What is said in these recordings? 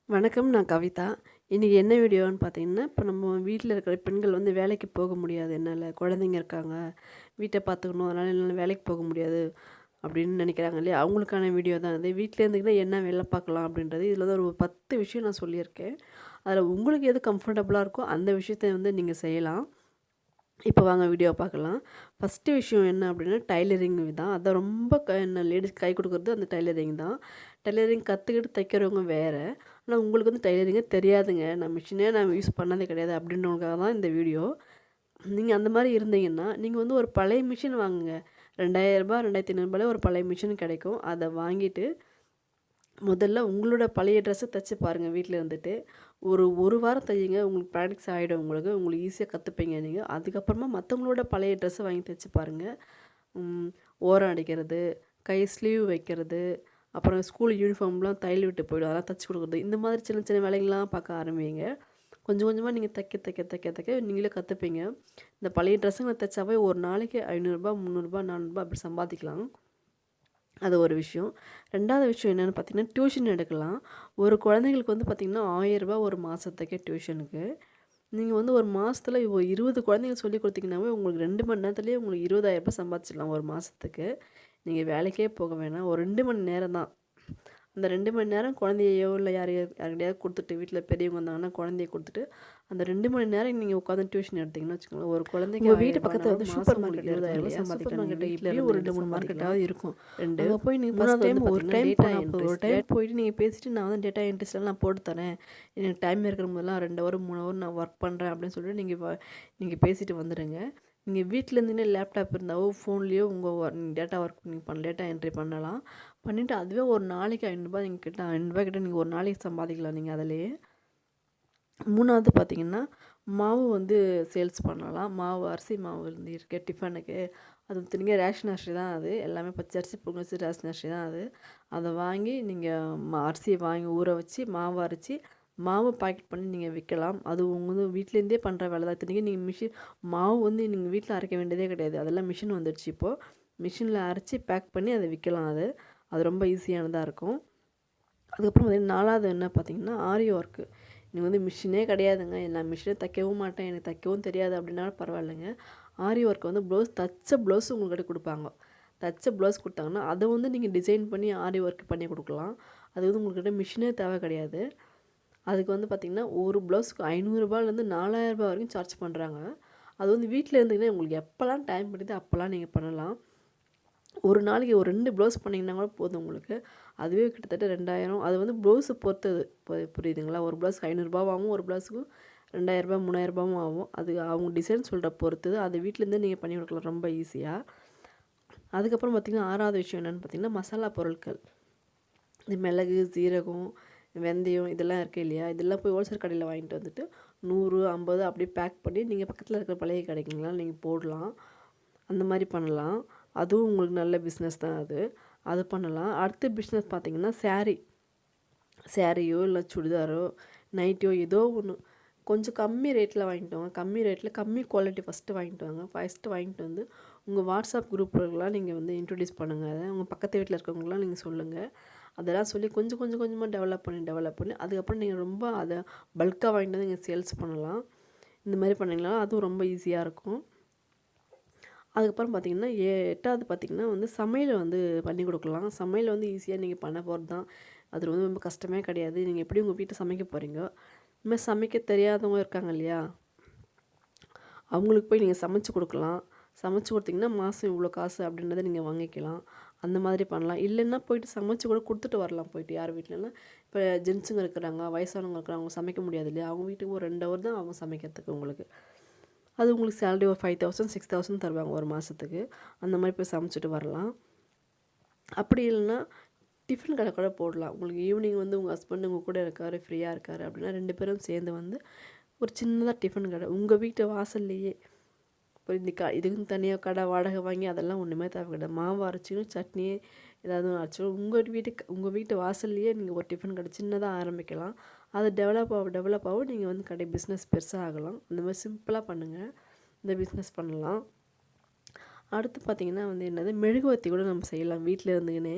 வணக்கம். நான் கவிதா. இன்னைக்கு என்ன வீடியோன்னு பார்த்தீங்கன்னா, இப்போ நம்ம வீட்ல இருக்கிற பெண்கள் வந்து வேலைக்கு போக முடியாது என்னால. குழந்தைங்க இருக்காங்க. வீட்ட பார்த்துக்கணும். அதனால என்னால வேலைக்கு போக முடியாது அப்படின்னு நினைக்கிறாங்க இல்லையா? அவங்களுக்கான வீடியோ தான் இது. வீட்ல இருந்துக்கிட்டே என்ன வேலை பார்க்கலாம் அப்படின்றது. இதில தான் ஒரு 10 விஷயம் நான் சொல்லியிருக்கேன். அதில உங்களுக்கு எது கம்ஃபர்டபுளா இருக்கோ அந்த விஷயத்த வந்து நீங்க செய்யலாம். இப்போ வாங்க வீடியோ பார்க்கலாம். ஃபஸ்ட்டு விஷயம் என்ன அப்படின்னா, டைலரிங் தான். அதான் ரொம்ப என்ன லேடீஸ்க்கு கை கொடுக்குறது அந்த டைலரிங் தான். டைலரிங் கத்துக்கிட்டு தைக்கிறவங்க வேற. ஆனா உங்களுக்கு வந்து டைலரிங்கே தெரியாதுங்க. நான் மிஷினே யூஸ் பண்ணதே கிடையாது அப்படின்றவங்களுக்காக தான் இந்த வீடியோ. நீங்க அந்த மாரி இருந்தீங்கன்னா, நீங்க வந்து ஒரு பழைய மிஷின் வாங்குங்க. ரூ. 2000 ரூ. 2500 ஒரு பழைய மிஷின் கிடைக்கும். அத வாங்கிட்டு முதல்ல உங்களோட பழைய ட்ரெஸ்ஸ தச்சு பாருங்க வீட்ல இருந்துட்டு. ஒரு 1 வாரம் தையுங்க. உங்களுக்கு ப்ராக்டிஸ் ஆயிடும் உங்களுக்கு. உங்களுக்கு ஈஸியா கத்துப்பீங்க நீங்க. அதுக்கப்புறமா மத்தவங்களோட பழைய ட்ரெஸ்ஸ வாங்கி தச்சு பாருங்க. ம் ஓரம் அடிக்கிறது, கை ஸ்லீவ் வைக்கிறது, அப்புறம் ஸ்கூல் யூனிஃபார்ம்லாம் தையல் விட்டு போயிடும். அதெல்லாம் தச்சு குடுக்குறது. இந்த மாதிரி சின்ன சின்ன வேலைகள்லாம் பார்க்க ஆரம்பிங்க. கொஞ்சம் கொஞ்சமா நீங்க தைக்க நீங்களே கத்துப்பீங்க. இந்த பழைய ட்ரெஸ்ஸுங்கள தச்சாவே ஒரு நாளைக்கு ரூ. 500 ரூ. 300 ரூ. 400 அப்படி சம்பாதிக்கலாம். அது ஒரு விஷயம். 2வது விஷயம் என்னன்னு பார்த்தீங்கன்னா, டியூஷன் எடுக்கலாம். ஒரு குழந்தைங்களுக்கு வந்து பார்த்தீங்கன்னா, ரூ. 1000 ஒரு மாசத்துக்கே டியூஷனுக்கு. நீங்க வந்து ஒரு மாசத்துல 20 குழந்தைங்களுக்கு சொல்லிக் குடுத்தீங்கன்னாவே, உங்களுக்கு 2 மணி நேரத்திலேயே உங்களுக்கு ரூ. 20,000 சம்பாதிச்சிடலாம் ஒரு மாசத்துக்கு. நீங்க வேலைக்கே போக வேணாம். ஒரு 2 மணி நேரம் தான். அந்த 2 மணி நேரம் குழந்தையையோ, இல்ல யார்கிட்டயாவது குடுத்துட்டு, வீட்ல பெரியவங்க வந்தாங்கன்னா குழந்தைய குடுத்துட்டு, அந்த 2 மணி நேரம் நீங்க உட்காந்து டியூஷன் எடுத்தீங்கன்னு வச்சுக்கோங்களேன், ஒரு குழந்தைக்கு உங்க ரூ. வீட்டு பக்கத்துல 1000 வந்து மாசம் சூப்பர் உங்களுக்கு மார்க்கெட் ரூ. இருக்கும் 20,000 இல்லையா? சூப்பர் சம்பாதிக்கலாம். நீங்க மார்க்கெட் வீட்ல எப்படியும் ஒரு 2, இருந்துகிட்டு 3 சம்பாதிக்கலாம். மார்க்கெட்டாவது இருக்கும். 2 அங்க போய் நீங்க மூணாவது ஃபர்ஸ்ட் டைம் வந்து ஒரு பார்த்தீங்கன்னா, டைம் டேட்டா போனா போதும். என்ட்ரிஸ். ஒரு டைம் போயிட்டு நீங்க பேசிட்டு, "நான் வந்து டேட்டா என்ட்ரிஸ்லாம் நான் போட்டு தரேன். எனக்கு டைம் இருக்கிற போதெல்லாம் 2 ஹவர், 3 ஹவர் நான் ஒர்க் பண்றேன்." அப்படின்னு சொல்லிட்டு நீங்க பேசிட்டு வந்துடுங்க. நீங்க வீட்ல இருந்தீங்கன்னா லேப்டாப் இருந்தாவோ, ஃபோன்லயோ உங்க நீங்க டேட்டா என்ட்ரி பண்ணலாம். பண்ணிட்டு அதுவே ஒரு நாளைக்கு ரூ. 500 நீங்க கிட்ட ரூ. 500 கிட்ட நீங்க ஒரு நாளைக்கு சம்பாதிக்கலாம் நீங்க அதிலேயே. 3வது பார்த்தீங்கன்னா, மாவு வந்து சேல்ஸ் பண்ணலாம். அரிசி மாவு வந்து இருக்கு டிஃபனுக்கு. அது இத்தனைக்கும் ரேஷன் அரிசி தான் அது. எல்லாமே பச்சரிசி, புழுங்கரிசி, ரேஷன் அரிசி தான் அது. அத வாங்கி நீங்க அரிசிய வாங்கி ஊற வச்சு, மாவு அரைச்சு, மாவு பாக்கெட் பண்ணி நீங்க விக்கலாம். அது உங்க வந்து வீட்லேருந்தே பண்ற வேலை தான். இத்தனைக்கும் நீங்க மாவு வந்து நீங்க வீட்ல அரைக்க வேண்டியதே கிடையாது. அதெல்லாம் மிஷின் வந்துடுச்சு இப்போ. மிஷின்ல அரைச்சு பேக் பண்ணி அத விக்கலாம் அது. அது ரொம்ப ஈஸியானதா இருக்கும். அதுக்கப்புறம் பார்த்தீங்கன்னா 4வது என்ன பார்த்தீங்கன்னா, ஆரி ஒர்க்கு. நீங்க வந்து மிஷினே கிடையாதுங்க. நான் மிஷினே தைக்கவும் மாட்டேன். எனக்கு தைக்கவும் தெரியாது அப்படின்னாலும் பரவாயில்லைங்க. ஆரி ஒர்க் வந்து தச்ச ப்ளவுஸ் உங்கள்கிட்ட குடுப்பாங்க. தச்ச ப்ளவுஸ் குடுத்தாங்கன்னா, அத வந்து நீங்க டிசைன் பண்ணி ஆரி ஒர்க் பண்ணி குடுக்கலாம். அது வந்து உங்கள்கிட்ட மிஷினே தேவை கிடையாது. அதுக்கு வந்து பார்த்தீங்கன்னா, ஒரு ப்ளவுஸ்க்கு ரூ. 500லேருந்து ரூ. 4000 வரைக்கும் சார்ஜ் பண்றாங்க. அது வந்து வீட்ல இருந்தீங்கன்னா, உங்களுக்கு எப்பலாம் டைம் கிடைக்குதோ அப்பலாம் நீங்க பண்ணலாம். ஒரு நாளைக்கு ஒரு 2 ப்ளவுஸ் பண்ணிங்கன்னா கூட போதும் உங்களுக்கு. அதுவே கிட்டத்தட்ட 2000 அது வந்து ப்ளவுஸ பொறுத்தது. புரியுதுங்களா? ஒரு ப்ளவுஸ்க்கு ரூ. 500 ஆகும். ஒரு ப்ளவுஸுக்கு ரூ. 2000 ரூ. 3000 ஆகும். அது அவங்க டிசைன் சொல்ற பொறுத்தது. அது வீட்லேருந்தே நீங்க பண்ணி கொடுக்கலாம் ரொம்ப ஈஸியா. அதுக்கப்புறம் பார்த்தீங்கன்னா, 6வது விஷயம் என்னன்னு பார்த்தீங்கன்னா, மசாலா பொருட்கள். இந்த மிளகு, சீரகம், வெந்தயம் இதெல்லாம் இருக்கு இல்லையா? இதெல்லாம் போய் ஹோல்சேல் கடையில வாங்கிட்டு வந்துட்டு 100, 50 அப்படியே பேக் பண்ணி நீங்க பக்கத்துல இருக்கிற மளிகை கடைக்குங்கலாம் நீங்க போடலாம். அந்த மாரி பண்ணலாம். அதுவும் உங்களுக்கு நல்ல பிஸ்னஸ் தான் அது. அது பண்ணலாம். அடுத்த பிஸ்னஸ் பார்த்தீங்கன்னா, சாரியோ இல்ல சுடிதாரோ, நைட்டியோ ஏதோ ஒண்ணு. கொஞ்சம் கம்மி ரேட்ல வாங்கிட்டு வாங்க. கம்மி ரேட்ல கம்மி குவாலிட்டி ஃபர்ஸ்ட்டு வாங்கிட்டு வாங்க. ஃபர்ஸ்ட்டு வாங்கிட்டு வந்து உங்க வாட்ஸ்அப் குரூப்லலாம் நீங்க வந்து இன்ட்ரோடியூஸ் பண்ணுங்க அத. உங்க பக்கத்து வீட்ல இருக்கவங்கலாம் நீங்க சொல்லுங்க. அதெல்லாம் சொல்லி கொஞ்சம் கொஞ்சம் கொஞ்சமா டெவலப் பண்ணி அதுக்கப்புறம் நீங்க ரொம்ப அத பல்க்கா வாங்கிட்டு வந்து நீங்க சேல்ஸ் பண்ணலாம். இந்த மாரி பண்ணீங்கன்னா, அதுவும் ரொம்ப ஈஸியா இருக்கும். அதுக்கப்புறம் பார்த்தீங்கன்னா, 8வது பார்த்தீங்கன்னா வந்து சமையல வந்து பண்ணி குடுக்கலாம். சமையல் வந்து ஈஸியா நீங்க பண்ண போறது தான். அது வந்து ரொம்ப கஷ்டமே கிடையாது. நீங்க எப்படி உங்க வீட்ல சமைக்க போறீங்க. இந்த மாரி சமைக்க தெரியாதவங்க இருக்காங்க இல்லையா? அவங்களுக்கு போய் நீங்க சமைச்சு குடுக்கலாம். சமைச்சு குடுத்தீங்கன்னா, மாசம் இவ்வளோ காசு அப்படின்றத நீங்க வாங்கிக்கலாம். அந்த மாதிரி பண்ணலாம். இல்லன்னா போயிட்டு சமைச்சு கூட குடுத்துட்டு வரலாம் போயிட்டு யார் வீட்லனா, இப்ப ஜென்ஸுங்க இருக்கிறாங்க, வயசானவங்க இருக்கிறாங்க, அவங்க சமைக்க முடியாது இல்லையா? அவங்க வீட்டுக்கு ஒரு 2 ஹவர் தான் ஆகும் சமைக்கிறதுக்கு உங்களுக்கு. அது உங்களுக்கு சேலரி ஒரு 5000, 6000 தருவாங்க ஒரு மாசத்துக்கு. அந்த மாரி போய் சமைச்சுட்டு வரலாம். அப்படி இல்லன்னா, டிஃபன் கடை கூட போடலாம். உங்களுக்கு ஈவினிங் வந்து உங்க ஹஸ்பண்ட் உங்க கூட இருக்காரு, ஃப்ரீயா இருக்காரு அப்படின்னா 2 பேரும் சேர்ந்து வந்து ஒரு சின்னதா டிஃபன் கடை உங்க வீட்டு வாசல்லேயே இப்போ இதுக்குன்னு தனியா கடை வாடகை வாங்கி அதெல்லாம் ஒண்ணுமே தேவை கிடையாது. மாவு அரைச்சும், சட்னி ஏதாவது ஒண்ணு அரைச்சும் உங்க வீட்டு வாசல்லேயே நீங்க ஒரு டிஃபன் கடை சின்னதா ஆரம்பிக்கலாம். அது டெவலப் ஆக நீங்க வந்து கடை பிஸ்னஸ் பெருசா ஆகலாம். அந்த மாரி சிம்பிளா பண்ணுங்க. இந்த பிஸ்னஸ் பண்ணலாம். அடுத்து பார்த்தீங்கன்னா வந்து என்னது மெழுகுவர்த்தி கூட நம்ம செய்யலாம் வீட்ல இருந்துக்கினே.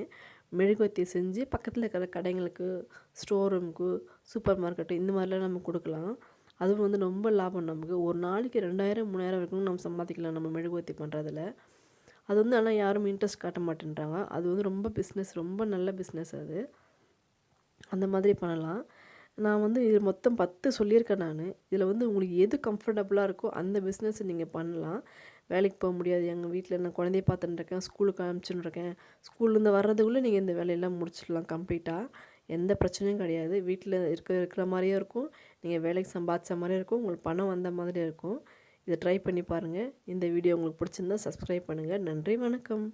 மெழுகுவர்த்தி செஞ்சு பக்கத்தில் இருக்கிற கடைங்களுக்கு, ஸ்டோர் ரூமுக்கு, சூப்பர் மார்க்கெட்டு இந்த மாதிரிலாம் நம்ம கொடுக்கலாம். அதுவும் வந்து ரொம்ப லாபம் நமக்கு. ஒரு நாளைக்கு 2000, 3000 வரைக்கும் நம்ம சம்பாதிக்கலாம் நம்ம மெழுகுவர்த்தி பண்ணுறதுல. அது வந்து ஆனால் யாரும் இன்ட்ரெஸ்ட் காட்ட மாட்டேன்றாங்க. அது வந்து ரொம்ப பிஸ்னஸ், ரொம்ப நல்ல பிஸ்னஸ் அது. அந்த மாதிரி பண்ணலாம். நான் வந்து இது மொத்தம் 10 சொல்லியிருக்கேன் நானு. இதில் வந்து உங்களுக்கு எது கம்ஃபர்டபுளாக இருக்கோ அந்த பிஸ்னஸ் நீங்கள் பண்ணலாம். வேலைக்கு போக முடியாது, எங்கள் வீட்டில் நான் குழந்தைய பார்த்துன்னு இருக்கேன், ஸ்கூலுக்கு அனுப்பிச்சுன்னு இருக்கேன். ஸ்கூல்லேருந்து வர்றதுக்குள்ளே நீங்கள் இந்த வேலையெல்லாம் முடிச்சிடலாம் கம்ப்ளீட்டாக. எந்த பிரச்சனையும் கிடையாது. வீட்டில் இருக்கிற மாதிரியே இருக்கும். நீங்கள் வேலைக்கு சம்பாதிச்ச மாதிரியும் இருக்கும். உங்களுக்கு பணம் வந்த மாதிரியும் இருக்கும். இதை ட்ரை பண்ணி பாருங்கள். இந்த வீடியோ உங்களுக்கு பிடிச்சிருந்தா சப்ஸ்கிரைப் பண்ணுங்கள். நன்றி, வணக்கம்.